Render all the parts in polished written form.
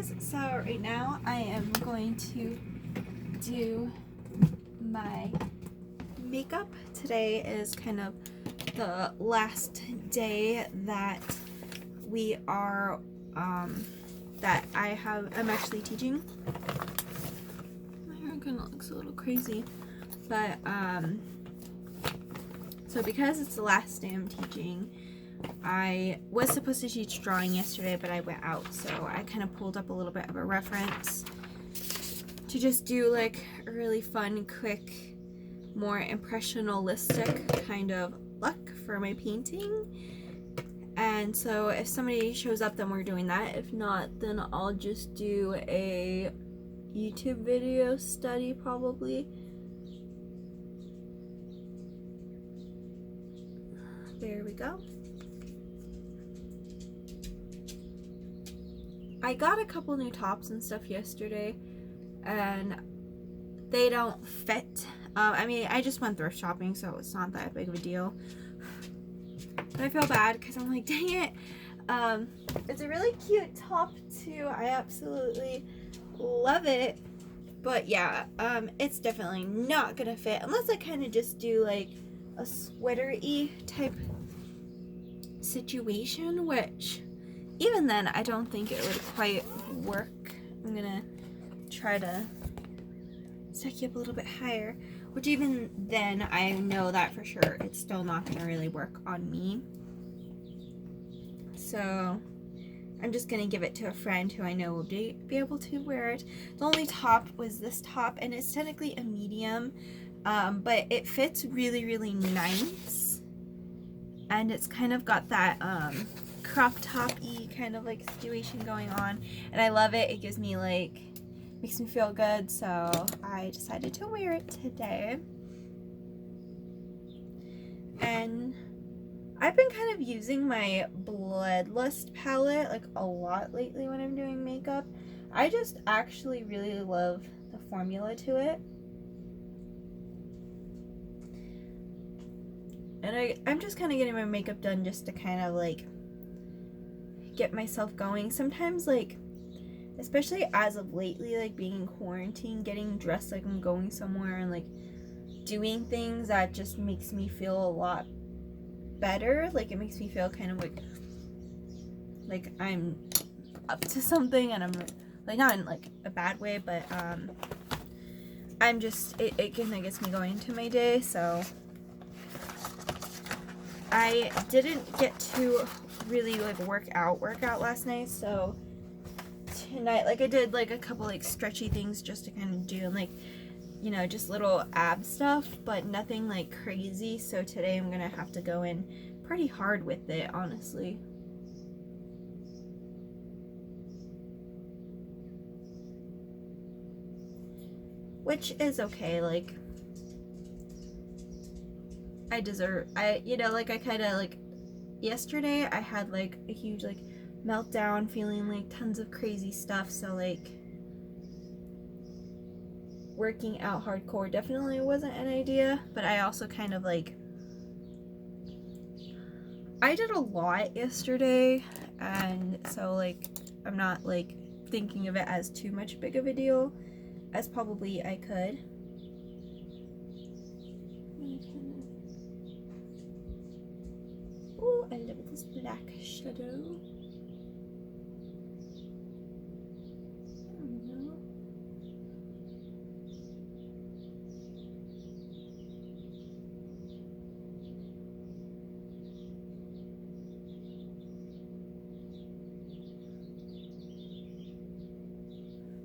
guys, so right now I am going to do my makeup. Today is kind of the last day that we are I'm actually teaching. My hair kind of looks a little crazy, but so because it's the last day I'm teaching, I was supposed to teach drawing yesterday, but I went out, so I kind of pulled up a little bit of a reference to just do like a really fun, quick, more impressionistic kind of look for my painting. And so if somebody shows up, then we're doing that. If not, then I'll just do a YouTube video study probably. There we go. I got a couple new tops and stuff yesterday, and they don't fit. I mean, I just went thrift shopping, so it's not that big of a deal. But I feel bad because I'm like, dang it. It's a really cute top too. I absolutely love it. But yeah, it's definitely not gonna fit unless I kind of just do like a sweater-y type situation, which even then I don't think it would quite work. I'm gonna try to stack you up a little bit higher, which even then I know that for sure it's still not gonna really work on me. So I'm just gonna give it to a friend who I know will be able to wear it. The only top was this top, and it's technically a medium, but it fits really, really nice. And it's kind of got that crop top-y kind of like situation going on, and I love it. It gives me like, makes me feel good, so I decided to wear it today. And I've been kind of using my Bloodlust palette like a lot lately when I'm doing makeup. I just actually really love the formula to it. And I'm just kind of getting my makeup done just to kind of like get myself going. Sometimes, like, especially as of lately, like being in quarantine, getting dressed like I'm going somewhere and like doing things, that just makes me feel a lot better. Like, it makes me feel kind of like I'm up to something, and I'm like, not in like a bad way, but I'm just, it kind of gets me going into my day. So I didn't get to really like work out last night, so tonight, like, I did like a couple like stretchy things just to kind of do, and like, you know, just little ab stuff, but nothing like crazy. So today I'm gonna have to go in pretty hard with it, honestly. Which is okay. Like, you know, like, I kind of like, yesterday I had like a huge like meltdown, feeling like tons of crazy stuff, so like working out hardcore definitely wasn't an idea. But I also kind of like, I did a lot yesterday, and so like I'm not like thinking of it as too much big of a deal as probably I could. Ooh, I love this black shadow.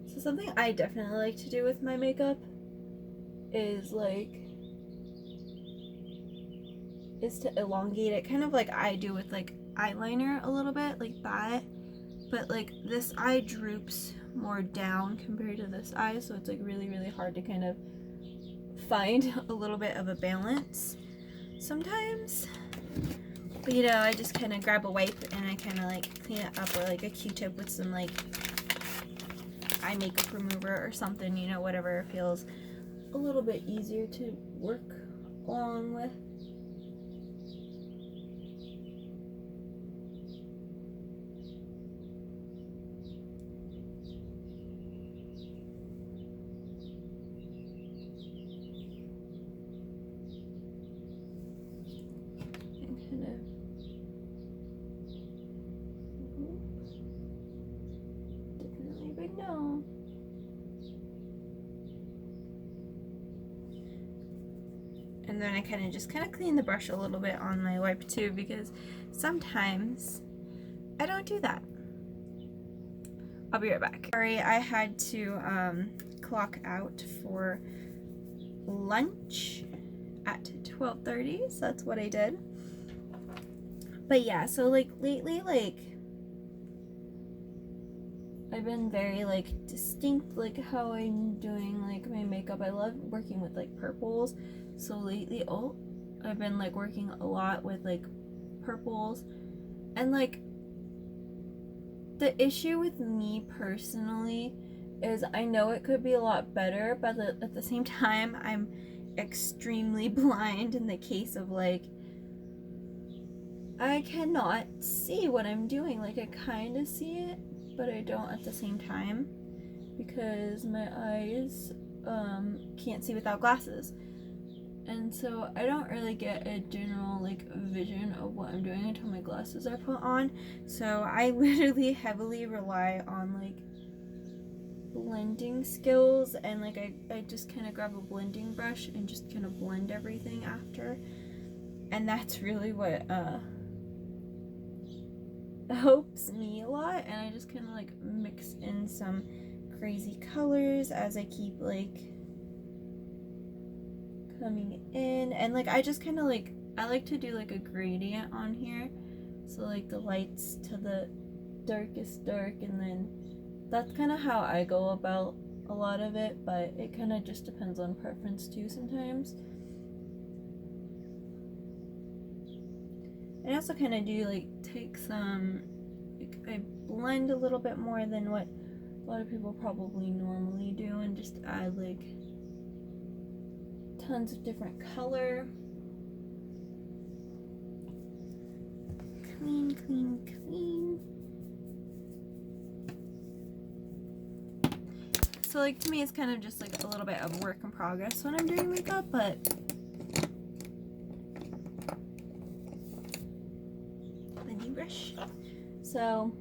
So something I definitely like to do with my makeup is to elongate it, kind of like I do with like eyeliner a little bit, like that. But like this eye droops more down compared to this eye, so it's like really, really hard to kind of find a little bit of a balance sometimes. But you know, I just kind of grab a wipe and I kind of like clean it up, or like a Q-tip with some like eye makeup remover or something, you know, whatever feels a little bit easier to work along with. No. And then I just clean the brush a little bit on my wipe too, because sometimes I don't do that. I'll be right back. Sorry, I had to clock out for lunch at 12:30, so that's what I did. But yeah, so like lately, like I've been very like distinct, like how I'm doing like my makeup. I love working with like purples, so lately I've been like working a lot with like purples. And like the issue with me personally is I know it could be a lot better, but at the same time I'm extremely blind in the case of like I cannot see what I'm doing. Like I kind of see it, but I don't at the same time because my eyes can't see without glasses. And so I don't really get a general like vision of what I'm doing until my glasses are put on. So I literally heavily rely on like blending skills, and like I just kind of grab a blending brush and just kind of blend everything after. And that's really what helps me a lot. And I just kind of like mix in some crazy colors as I keep like coming in, and like I just kind of like I like to do like a gradient on here, so like the lights to the darkest dark, and then that's kind of how I go about a lot of it, but it kind of just depends on preference too sometimes. I also kind of do like take some like, I blend a little bit more than what a lot of people probably normally do, and just add like tons of different color. Clean, clean, clean. So like to me it's kind of just like a little bit of work in progress when I'm doing makeup, but blending brush. So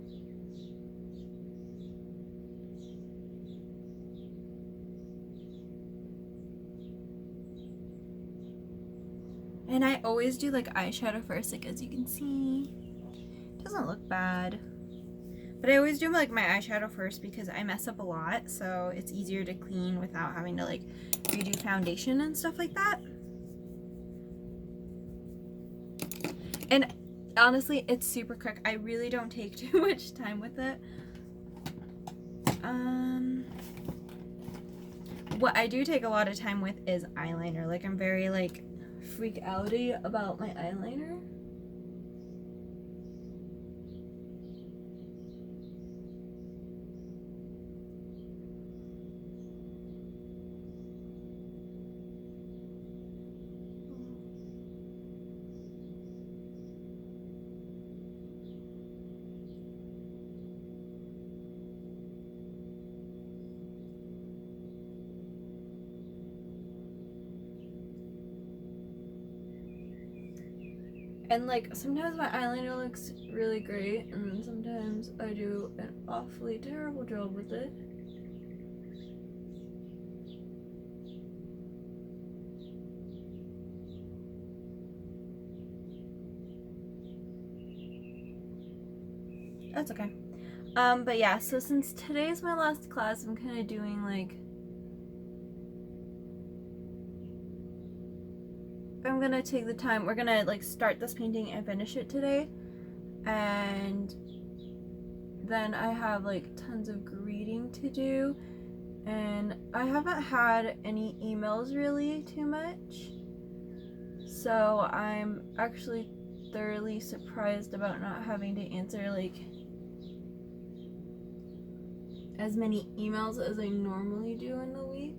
and I always do like eyeshadow first, like as you can see. It doesn't look bad. But I always do like my eyeshadow first because I mess up a lot, so it's easier to clean without having to like redo foundation and stuff like that. And honestly, it's super quick. I really don't take too much time with it. What I do take a lot of time with is eyeliner. Like I'm very like freak outy about my eyeliner. And like sometimes my eyeliner looks really great, and then sometimes I do an awfully terrible job with it. That's okay. But yeah, so since today's my last class, I'm kind of doing like I'm gonna take the time. We're gonna like start this painting and finish it today, and then I have like tons of greeting to do, and I haven't had any emails really too much, so I'm actually thoroughly surprised about not having to answer like as many emails as I normally do in the week.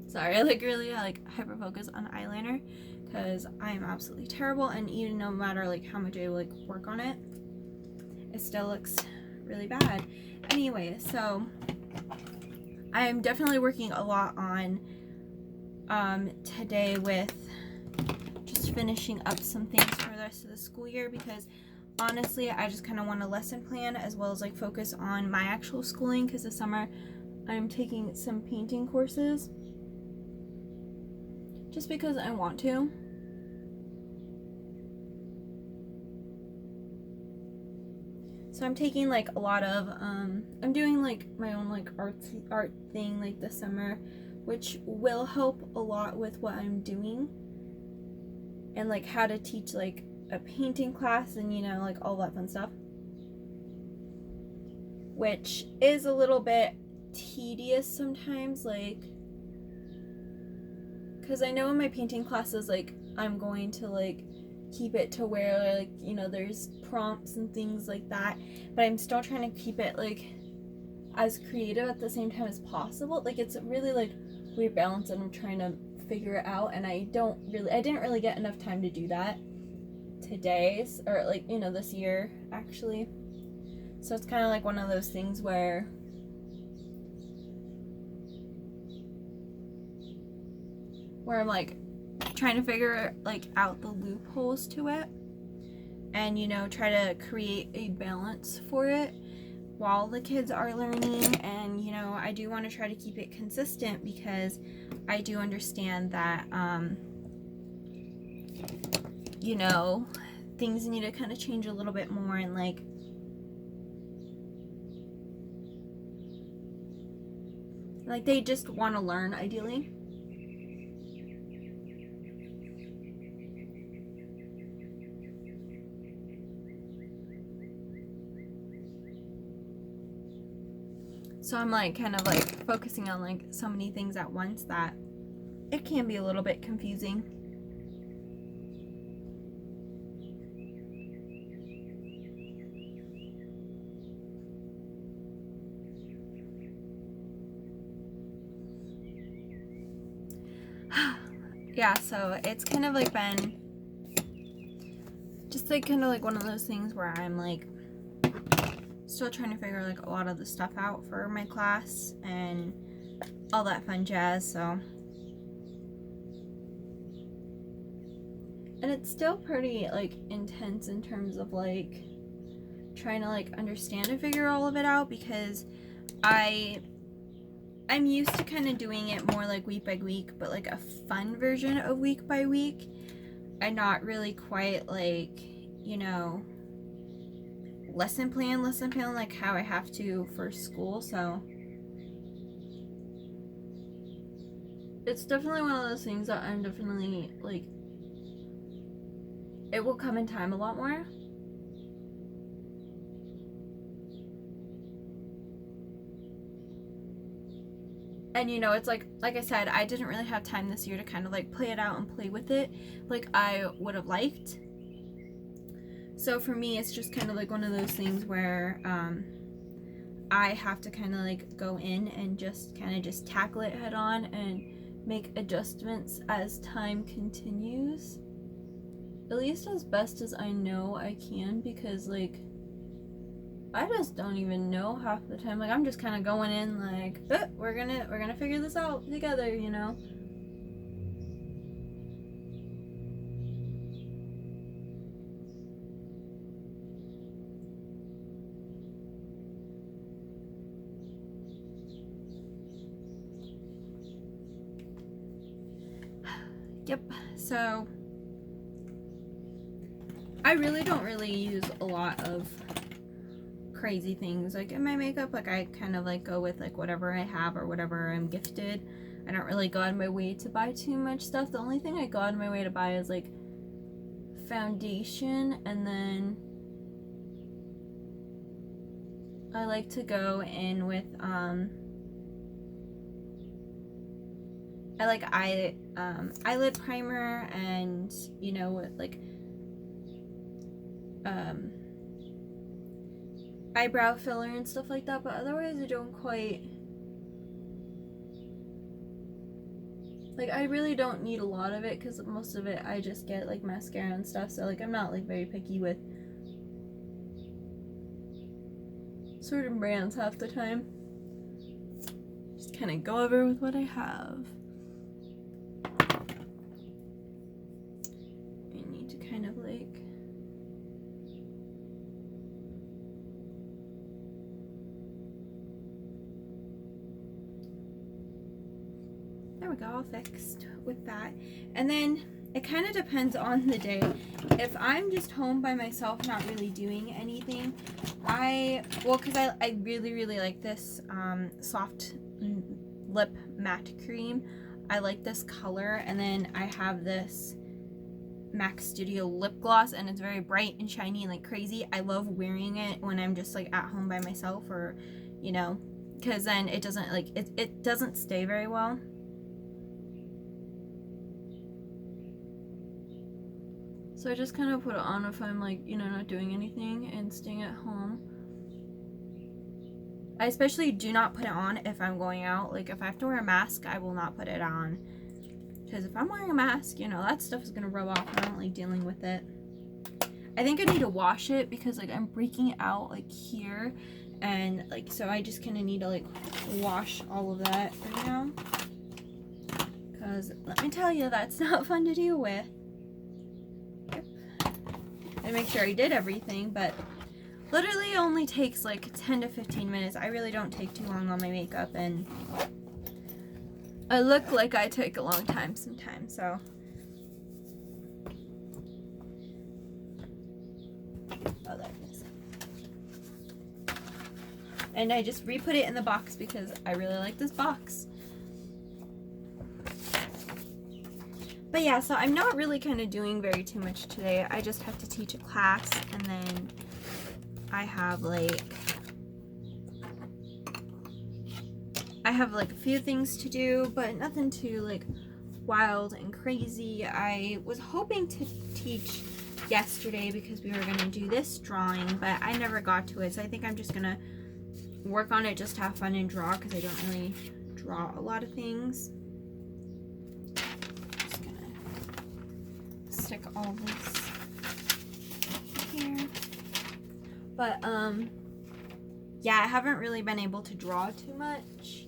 Sorry, I like really like hyper focus on eyeliner because I am absolutely terrible, and even no matter like how much I like work on it, it still looks really bad. Anyway, so I'm definitely working a lot on today with just finishing up some things for the rest of the school year, because honestly I just kind of want a lesson plan as well as like focus on my actual schooling, because this summer I'm taking some painting courses just because I want to. So I'm taking like a lot of I'm doing like my own like art thing like this summer, which will help a lot with what I'm doing, and like how to teach like a painting class, and you know, like all that fun stuff, which is a little bit tedious sometimes, like because I know in my painting classes like I'm going to like keep it to where like, you know, there's prompts and things like that, but I'm still trying to keep it like as creative at the same time as possible. Like it's really like weird balance, and I'm trying to figure it out, and I didn't really get enough time to do that today, or like, you know, this year actually. So it's kind of like one of those things where I'm like trying to figure like out the loopholes to it, and you know, try to create a balance for it while the kids are learning. And you know, I do want to try to keep it consistent, because I do understand that you know, things need to kind of change a little bit more, and like they just want to learn ideally. So I'm like kind of like focusing on like so many things at once that it can be a little bit confusing. Yeah, so it's kind of like been just like kind of like one of those things where I'm like still trying to figure like a lot of the stuff out for my class and all that fun jazz. So, and it's still pretty like intense in terms of like trying to like understand and figure all of it out, because I'm used to kind of doing it more like week by week, but like a fun version of week by week, and not really quite like, you know, lesson plan like how I have to for school. So it's definitely one of those things that I'm definitely like, it will come in time a lot more. And you know, it's like I said, I didn't really have time this year to kind of like play it out and play with it like I would have liked. So for me, it's just kind of like one of those things where I have to kind of like go in and just kind of just tackle it head on and make adjustments as time continues, at least as best as I know I can, because like I just don't even know half the time. Like I'm just kind of going in like, we're gonna figure this out together, you know. Yep. So I really don't really use a lot of crazy things like in my makeup. Like I kind of like go with like whatever I have or whatever I'm gifted. I don't really go out of my way to buy too much stuff. The only thing I go out of my way to buy is like foundation, and then I like to go in with I like eyelid primer, and you know, with like eyebrow filler and stuff like that. But otherwise I don't quite Like, I really don't need a lot of it because most of it I just get like mascara and stuff, so like I'm not like very picky with certain brands half the time. Just kind of go over with what I have. I need to kind of like there we go, all fixed with that. And then it kind of depends on the day. If I'm just home by myself, not really doing anything, because I really, really like this soft lip matte cream. I like this color. And then I have this MAC Studio lip gloss, and it's very bright and shiny and like crazy. I love wearing it when I'm just like at home by myself, or, you know, because then it doesn't like, it doesn't stay very well. So I just kind of put it on if I'm like, you know, not doing anything and staying at home. I especially do not put it on if I'm going out. Like if I have to wear a mask, I will not put it on. Because if I'm wearing a mask, you know, that stuff is going to rub off and I don't like dealing with it. I think I need to wash it because like I'm breaking out like here. And like, so I just kind of need to like wash all of that right now. Because let me tell you, that's not fun to deal with. And make sure I did everything, but literally only takes like 10 to 15 minutes. I really don't take too long on my makeup, and I look like I take a long time sometimes, so. Oh, there it is. And I just re-put it in the box because I really like this box. But yeah, so I'm not really kind of doing too much today. I just have to teach a class, and then I have like a few things to do, but nothing too like wild and crazy. I was hoping to teach yesterday because we were going to do this drawing, but I never got to it, so I think I'm just going to work on it, just have fun and draw, because I don't really draw a lot of things. Stick all this here, but yeah, I haven't really been able to draw too much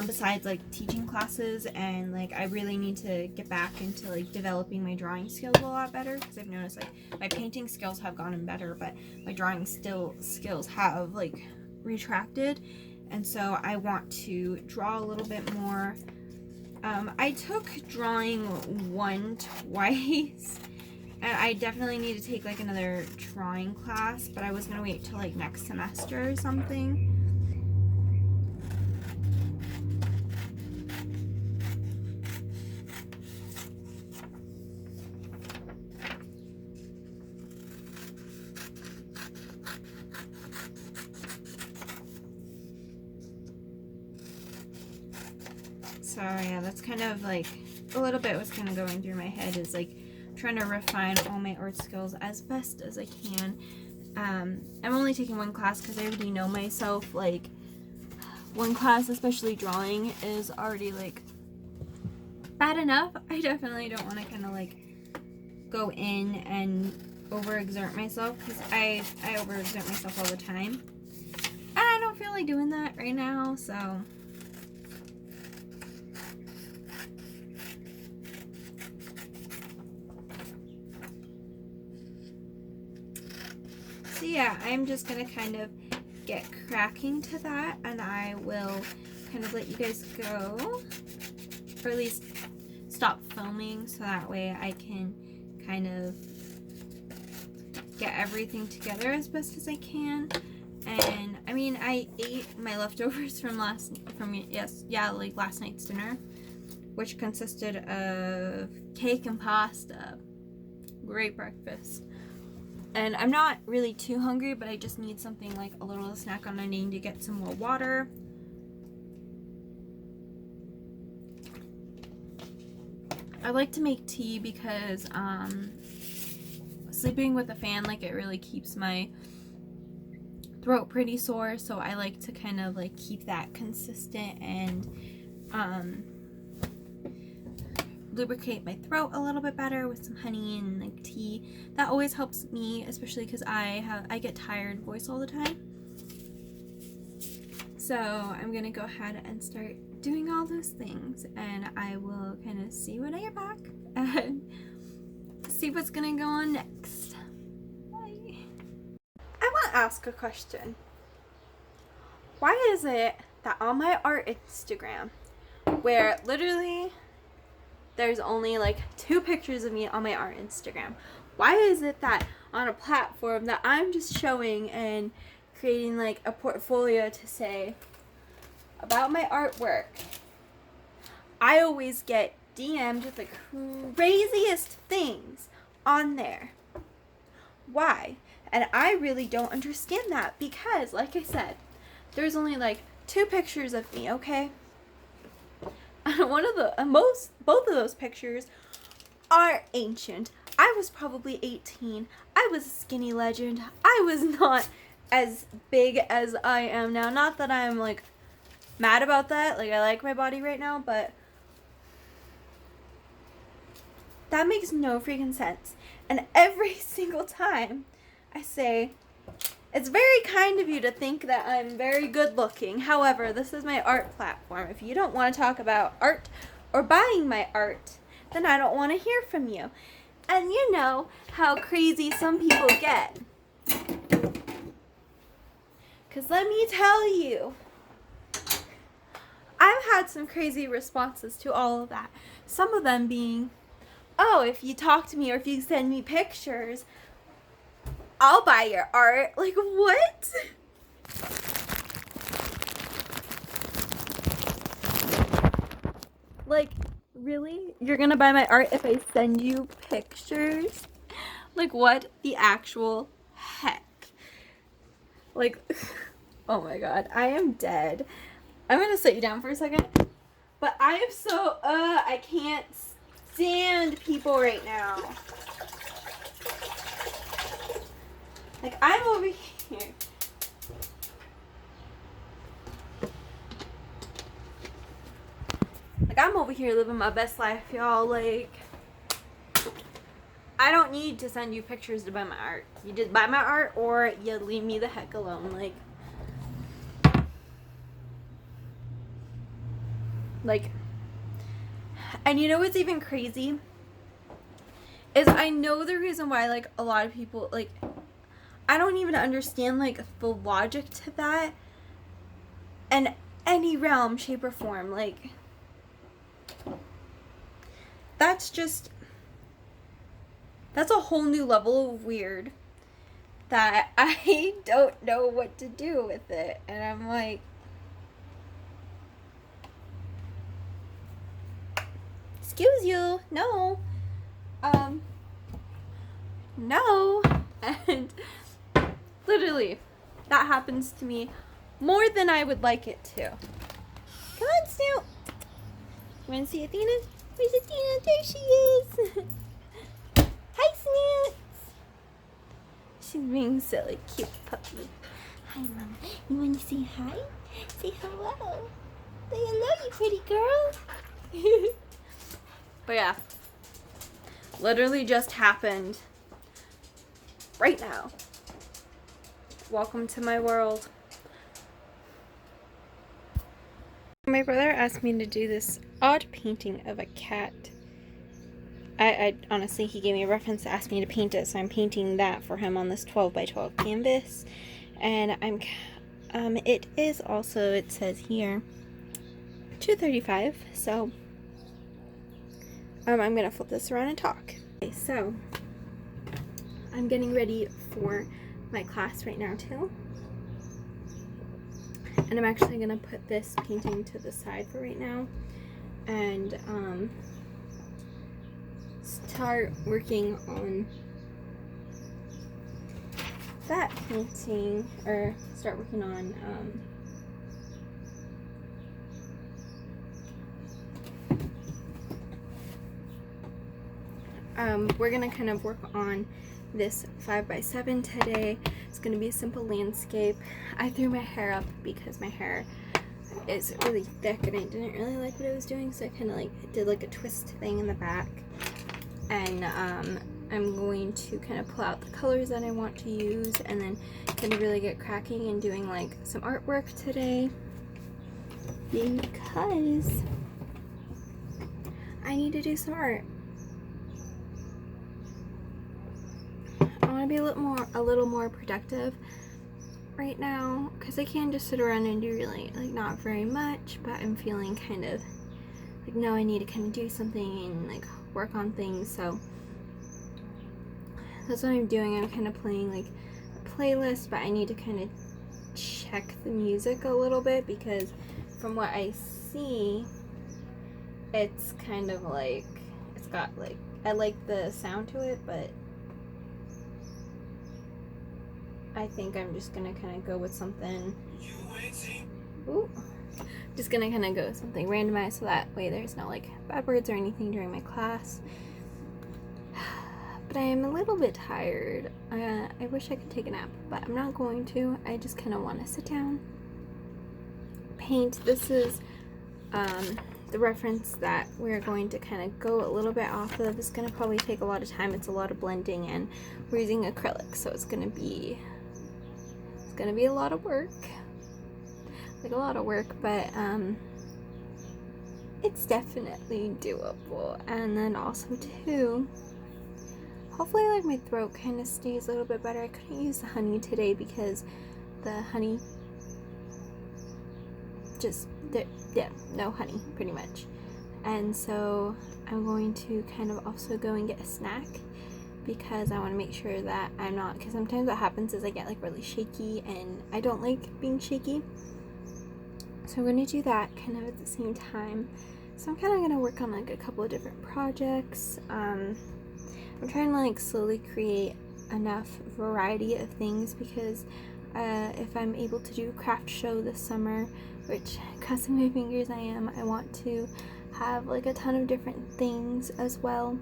besides like teaching classes, and like I really need to get back into like developing my drawing skills a lot better, because I've noticed like my painting skills have gotten better, but my drawing skills have like retracted, and so I want to draw a little bit more. I took drawing twice, and I definitely need to take like another drawing class, but I was gonna wait till like next semester or something. So yeah, that's kind of like a little bit was kind of going through my head, is like trying to refine all my art skills as best as I can. I'm only taking one class because I already know myself. Like one class, especially drawing, is already like bad enough. I definitely don't want to kind of like go in and overexert myself, because I overexert myself all the time, and I don't feel like doing that right now, so. So yeah, I'm just gonna kind of get cracking to that, and I will kind of let you guys go, or at least stop filming, so that way I can kind of get everything together as best as I can. And I mean, I ate my leftovers from last night's dinner, which consisted of cake and pasta. Great breakfast. And I'm not really too hungry, but I just need something like a little snack on. I need to get some more water. I like to make tea because sleeping with a fan, like, it really keeps my throat pretty sore, so I like to kind of like keep that consistent and lubricate my throat a little bit better with some honey and like tea. That always helps me, especially because I get tired voice all the time. So I'm gonna go ahead and start doing all those things, and I will kind of see when I get back and see what's gonna go on next. Bye. I want to ask a question. Why is it that on my art Instagram, where literally there's only like 2 pictures of me on my art Instagram, why is it that on a platform that I'm just showing and creating like a portfolio to say about my artwork, I always get DM'd with the craziest things on there? Why? And I really don't understand that, because like I said, there's only like 2 pictures of me, okay? Both of those pictures are ancient. I was probably 18. I was a skinny legend. I was not as big as I am now. Not that I'm like mad about that. Like, I like my body right now, but that makes no freaking sense. And every single time I say, it's very kind of you to think that I'm very good looking. However, this is my art platform. If you don't want to talk about art or buying my art, then I don't want to hear from you. And you know how crazy some people get. Because let me tell you, I've had some crazy responses to all of that. Some of them being, oh, if you talk to me or if you send me pictures, I'll buy your art. Like, what? Like, really? You're gonna buy my art if I send you pictures? Like, what the actual heck? Like, oh my god, I am dead. I'm gonna sit you down for a second. But I am so, I can't stand people right now. Like, I'm over here. Like, I'm over here living my best life, y'all. Like, I don't need to send you pictures to buy my art. You just buy my art or you leave me the heck alone. Like, and you know what's even crazy? Is I know the reason why, like, a lot of people, like, I don't even understand, like, the logic to that in any realm, shape, or form. Like, that's a whole new level of weird that I don't know what to do with it. And I'm like, excuse you, no. No. And literally, that happens to me more than I would like it to. Come on, Snoop. You want to see Athena? Where's Athena? There she is. Hi, Snoop. She's being silly, cute puppy. Hi, Mama. You want to say hi? Say hello. Say hello, you pretty girl. But yeah, literally just happened right now. Welcome to my world. My brother asked me to do this odd painting of a cat. I honestly, he gave me a reference to ask me to paint it, so I'm painting that for him on this 12 by 12 canvas. And it is also, it says here, $2.35, so I'm gonna flip this around and talk. Okay, so I'm getting ready for my class right now too. And I'm actually gonna put this painting to the side for right now and start working on that painting, or start working on we're gonna kind of work on this 5x7 today. It's gonna be a simple landscape. I threw my hair up because my hair, is really thick and I didn't really like what I was doing, so I kind of like did like a twist thing in the back. And I'm going to kind of pull out the colors that I want to use and then kind of really get cracking and doing like some artwork today, because I need to do some art. I want to be a little more productive right now, because I can't just sit around and do really like not very much, but I'm feeling kind of like now I need to kind of do something and like work on things. So that's what I'm doing. I'm kind of playing like a playlist, but I need to kind of check the music a little bit, because from what I see, it's kind of like, it's got like, I like the sound to it, but I think I'm just gonna kind of go with something. Ooh. Just gonna kind of go with something randomized, so that way there's no like bad words or anything during my class. But I am a little bit tired. I wish I could take a nap, but I'm not going to. I just kind of want to sit down, paint. This is the reference that we're going to kind of go a little bit off of. It's going to probably take a lot of time. It's a lot of blending, and we're using acrylic, so it's going to be a lot of work. Like a lot of work, but it's definitely doable. And then also too, hopefully like my throat kind of stays a little bit better. I couldn't use the honey today because the honey just, yeah, no honey pretty much. And so I'm going to kind of also go and get a snack, because I want to make sure that I'm not, because sometimes what happens is I get like really shaky and I don't like being shaky. So I'm going to do that kind of at the same time. So I'm kind of going to work on like a couple of different projects. I'm trying to like slowly create enough variety of things, because if I'm able to do a craft show this summer, which crossing my fingers I want to have like a ton of different things as well,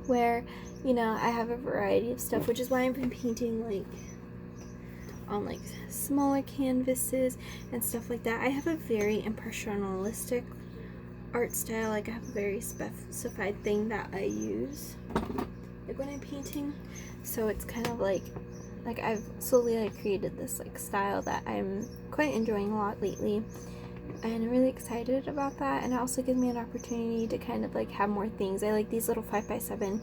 where, you know, I have a variety of stuff, which is why I've been painting like on like smaller canvases and stuff like that. I have a very impressionistic art style. Like I have a very specified thing that I use like when I'm painting, so it's kind of like I've slowly like created this like style that I'm quite enjoying a lot lately, and I'm really excited about that. And it also gives me an opportunity to kind of like have more things. I like these little 5x7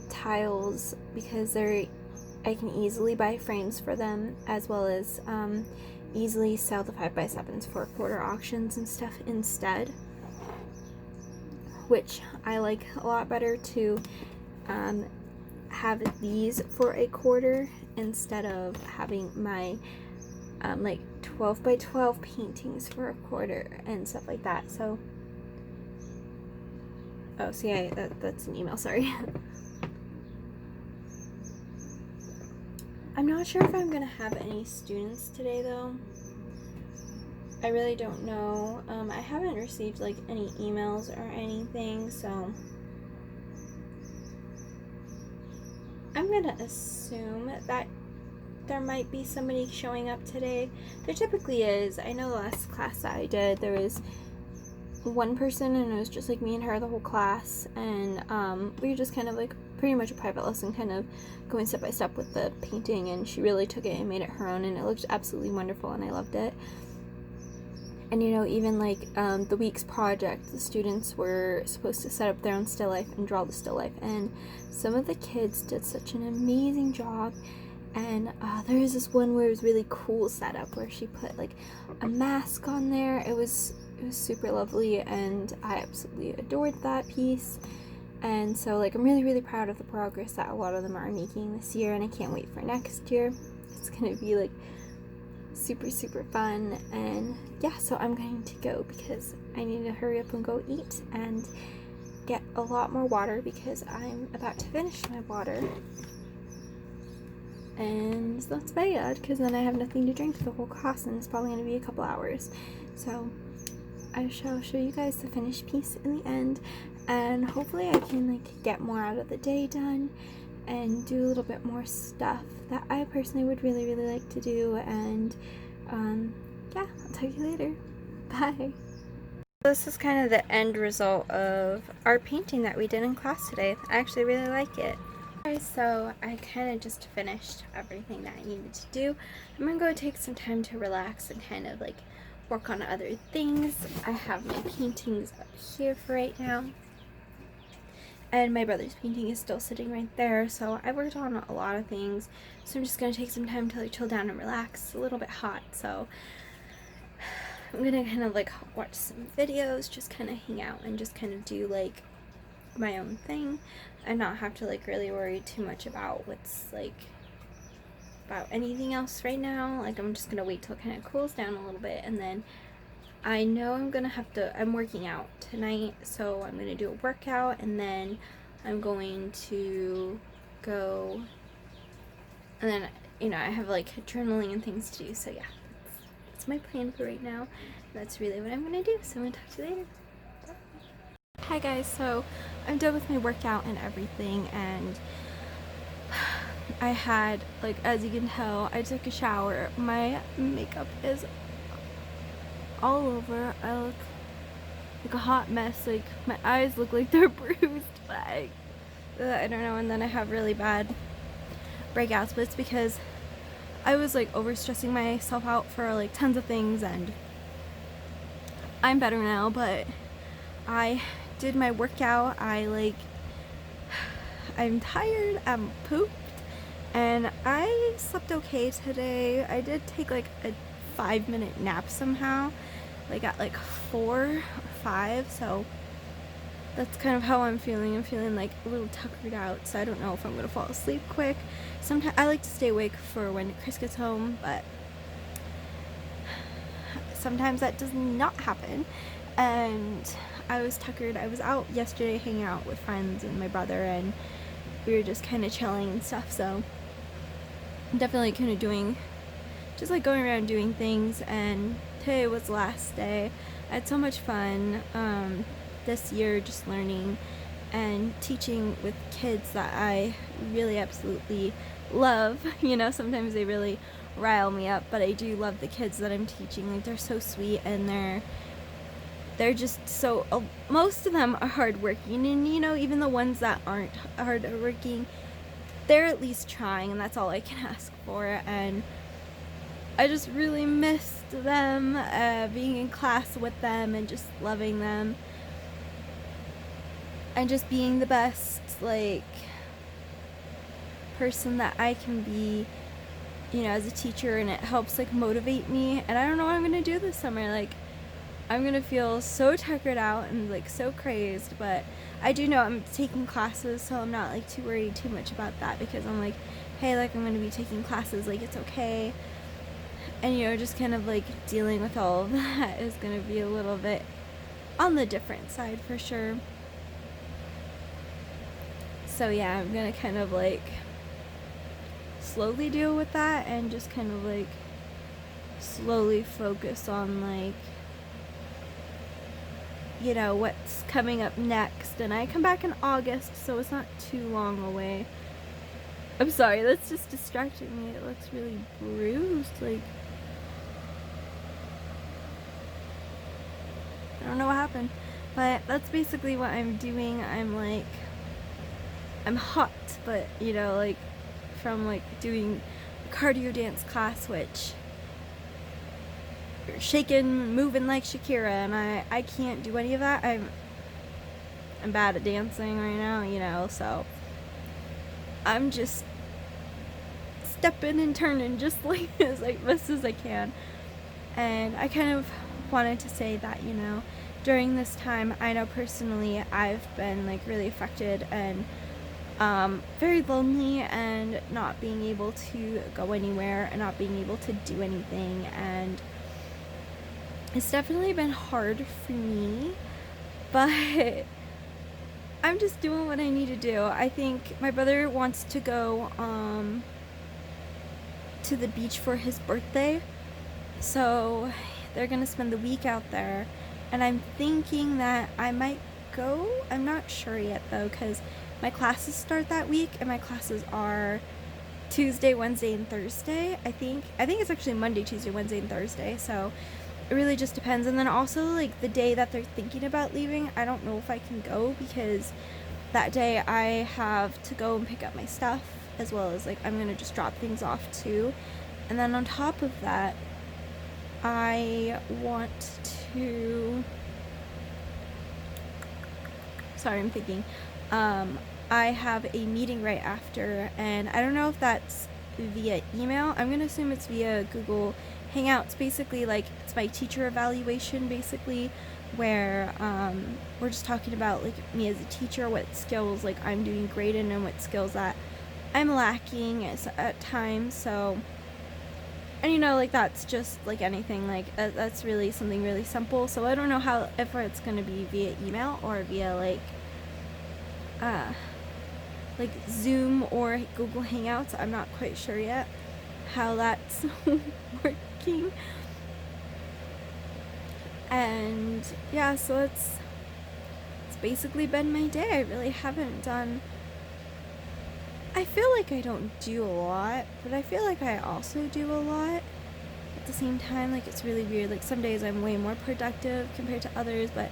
tiles because I can easily buy frames for them, as well as easily sell the 5x7s for quarter auctions and stuff instead, which I like a lot better to have these for a quarter instead of having my like 12x12 paintings for a quarter and stuff like that. So, oh, see, that's an email, sorry. I'm not sure if I'm gonna have any students today though. I really don't know. I haven't received like any emails or anything, so I'm gonna assume that there might be somebody showing up today. There typically is. I know the last class that I did, there was one person and it was just like me and her the whole class, and we were just kind of like pretty much a private lesson, kind of going step by step with the painting, and she really took it and made it her own, and it looked absolutely wonderful and I loved it. And you know, even like the week's project, the students were supposed to set up their own still life and draw the still life, and some of the kids did such an amazing job. And there was this one where it was really cool setup where she put like a mask on there. It was super lovely, and I absolutely adored that piece. And so like I'm really, really proud of the progress that a lot of them are making this year, and I can't wait for next year. It's gonna be like super, super fun. And yeah, so I'm going to go because I need to hurry up and go eat and get a lot more water, because I'm about to finish my water. And that's bad, because then I have nothing to drink for the whole class, and it's probably going to be a couple hours. So I shall show you guys the finished piece in the end, and hopefully I can like get more out of the day done and do a little bit more stuff that I personally would really, really like to do. And yeah, I'll talk to you later. Bye. This is kind of the end result of our painting that we did in class today. I actually really like it. Alright, so I kind of just finished everything that I needed to do. I'm gonna go take some time to relax and kind of like work on other things. I have my paintings up here for right now. And my brother's painting is still sitting right there, so I worked on a lot of things. So I'm just gonna take some time to like chill down and relax. It's a little bit hot, so I'm gonna kind of like watch some videos, just kind of hang out and just kind of do like my own thing and not have to like really worry too much about what's like about anything else right now. Like I'm just gonna wait till it kind of cools down a little bit, and then I know I'm working out tonight, so I'm gonna do a workout, and then I'm going to go, and then, you know, I have like journaling and things to do, so yeah, that's my plan for right now. That's really what I'm gonna do, so I'm gonna talk to you later. Bye. Hi guys, so I'm done with my workout and everything, and I had, like, as you can tell, I took a shower. My makeup is all over. I look like a hot mess. Like, my eyes look like they're bruised, but I don't know. And then I have really bad breakouts, but it's because I was like overstressing myself out for like tons of things, and I'm better now. But I did my workout. I'm tired. I'm pooped, and I slept okay today. I did take like a 5-minute nap somehow, like at like 4 or 5, so that's kind of how I'm feeling. I'm feeling like a little tuckered out, so I don't know if I'm gonna fall asleep quick. Sometimes I like to stay awake for when Chris gets home, but sometimes that does not happen. And I was tuckered. I was out yesterday hanging out with friends and my brother, and we were just kind of chilling and stuff, so I'm definitely kind of just like going around doing things. And today was the last day. I had so much fun this year, just learning and teaching with kids that I really absolutely love. You know, sometimes they really rile me up, but I do love the kids that I'm teaching. Like, they're so sweet, and they're just so, most of them are hardworking, and you know, even the ones that aren't hardworking, they're at least trying, and that's all I can ask for. And I just really missed them, being in class with them and just loving them and just being the best, like, person that I can be, you know, as a teacher. And it helps like motivate me. And I don't know what I'm gonna do this summer. Like, I'm gonna feel so tuckered out and like so crazed, but I do know I'm taking classes, so I'm not like too worried too much about that, because I'm like, hey, like, I'm gonna be taking classes, like, it's okay. And, you know, just kind of like dealing with all of that is gonna be a little bit on the different side for sure. So yeah, I'm gonna kind of like slowly deal with that and just kind of like slowly focus on, like, you know, what's coming up next. And I come back in August, so it's not too long away. I'm sorry, that's just distracting me. It looks really bruised. Like, I don't know what happened, but that's basically what I'm doing. I'm hot, but, you know, like, from like doing cardio dance class, which you're shaking, moving like Shakira, and I can't do any of that. I'm bad at dancing right now, you know, so I'm just stepping and turning just like as best as I can. And I kind of wanted to say that, you know, during this time, I know personally I've been like really affected and very lonely, and not being able to go anywhere and not being able to do anything. And it's definitely been hard for me, but I'm just doing what I need to do. I think my brother wants to go to the beach for his birthday, so they're gonna spend the week out there, and I'm thinking that I might go. I'm not sure yet though, because my classes start that week, and my classes are Tuesday, Wednesday, and Thursday. I think it's actually Monday, Tuesday, Wednesday, and Thursday. So it really just depends. And then also, like, the day that they're thinking about leaving, I don't know if I can go, because that day I have to go and pick up my stuff, as well as, like, I'm gonna just drop things off too. And then on top of that, I want to, sorry, I'm thinking, I have a meeting right after, and I don't know if that's via email. I'm gonna assume it's via Google Hangouts. Basically, like, it's my teacher evaluation, basically, where we're just talking about, like, me as a teacher, what skills, like, I'm doing great in, and what skills that I'm lacking at times. So, and, you know, like, that's just like anything, like, that's really something really simple. So I don't know if it's gonna be via email or via, like Zoom or Google Hangouts. I'm not quite sure yet how that's working. And yeah, so it's basically been my day. I really haven't done, I feel like I don't do a lot, but I feel like I also do a lot at the same time. Like, it's really weird. Like, some days I'm way more productive compared to others, but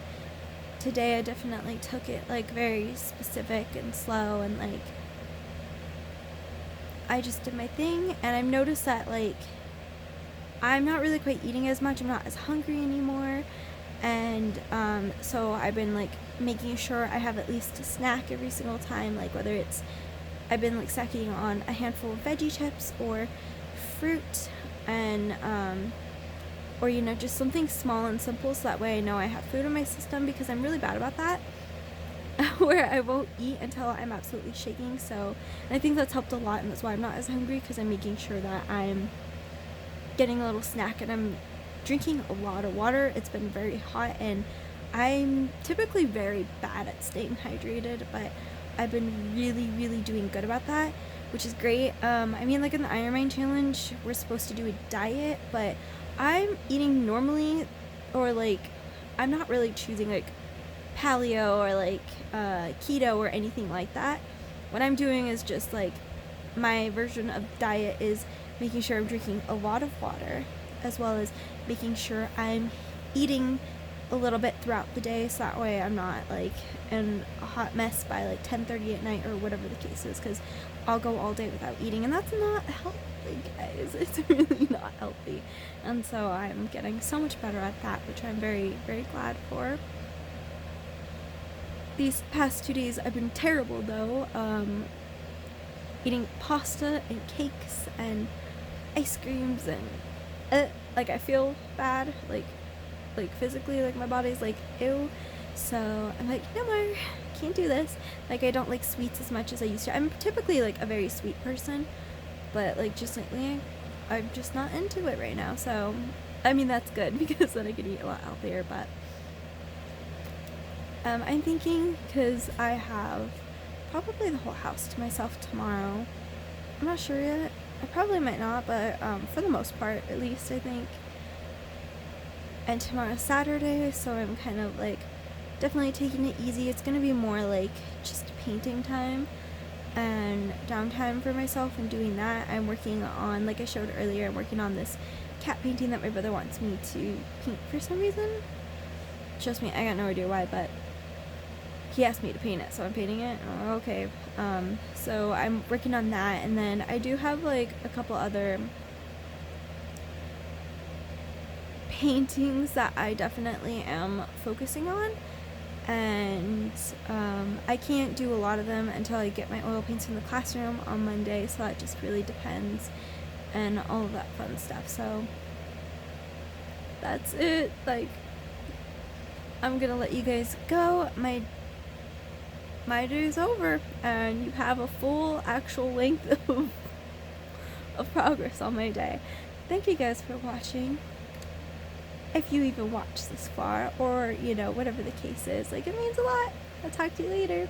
today I definitely took it, like, very specific and slow, and, like, I just did my thing. And I've noticed that, like, I'm not really quite eating as much. I'm not as hungry anymore. And so I've been, like, making sure I have at least a snack every single time, like, whether it's, I've been, like, snacking on a handful of veggie chips or fruit, and or, you know, just something small and simple, so that way I know I have food in my system, because I'm really bad about that where I won't eat until I'm absolutely shaking. So, and I think that's helped a lot, and that's why I'm not as hungry, because I'm making sure that I'm getting a little snack, and I'm drinking a lot of water. It's been very hot, and I'm typically very bad at staying hydrated, but I've been really doing good about that, which is great. I mean, like, in the Ironman challenge, we're supposed to do a diet, but I'm eating normally, or, like, I'm not really choosing, like, paleo or, like, keto or anything like that. What I'm doing is just, like, my version of diet is making sure I'm drinking a lot of water, as well as making sure I'm eating a little bit throughout the day, so that way I'm not, like, in a hot mess by, like, 10:30 at night or whatever the case is, because I'll go all day without eating, and that's not healthy, guys. It's really not healthy. And so I'm getting so much better at that, which I'm very glad for. These past 2 days I've been terrible, though, eating pasta and cakes and ice creams, and like, I feel bad, like physically, like, my body's like, ew. So I'm like, no more, can't do this. Like, I don't like sweets as much as I used to. I'm typically, like, a very sweet person, but, like, just lately I'm just not into it right now. So I mean, that's good, because then I could eat a lot healthier. But I'm thinking, because I have probably the whole house to myself tomorrow. I'm not sure yet. I probably might not, but for the most part, at least, I think. And tomorrow's Saturday, so I'm kind of, like, definitely taking it easy. It's gonna be more like just painting time and downtime for myself, and doing that. I'm working on, like I showed earlier, I'm working on this cat painting that my brother wants me to paint for some reason. Trust me, I got no idea why, but he asked me to paint it, so I'm painting it. Oh, okay. So I'm working on that, and then I do have, like, a couple other paintings that I definitely am focusing on, and I can't do a lot of them until I get my oil paints in the classroom on Monday, so that just really depends, and all of that fun stuff. So that's it. Like, I'm gonna let you guys go. My day's over, and you have a full actual length of progress on my day. Thank you guys for watching. If you even watched this far, or, you know, whatever the case is, like, it means a lot. I'll talk to you later.